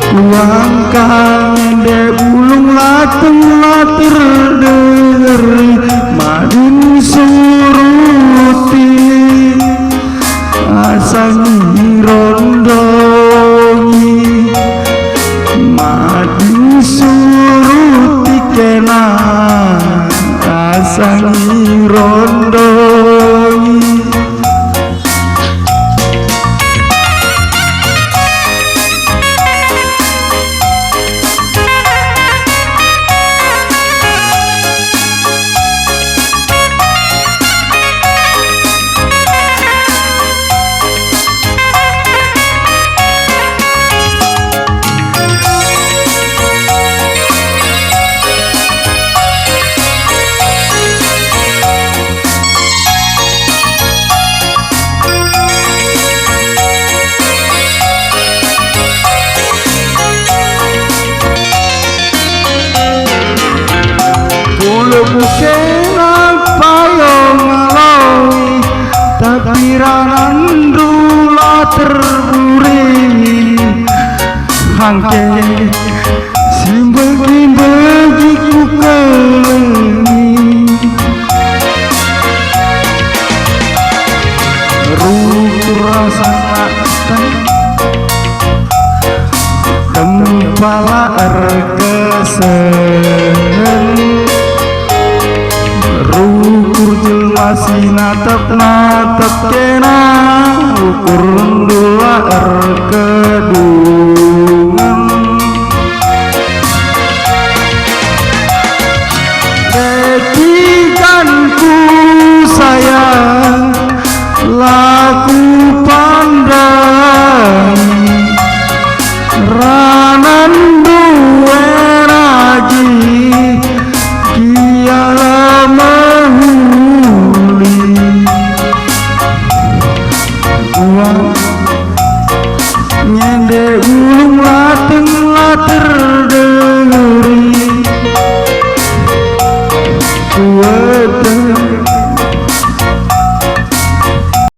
uang kangen ulung lateng latir deri madin suruti asang rondongi madin suruti kena asang rondongi. Bukan payung ngalawi tapi ranan dula terburi hangke simbagi ku kelengi rukur rasa tempala erkesen ukur jelma si natep kena ukur dua kedungan ketikanku sayang laku pandang ranan duwe raji nyende ulung lateng later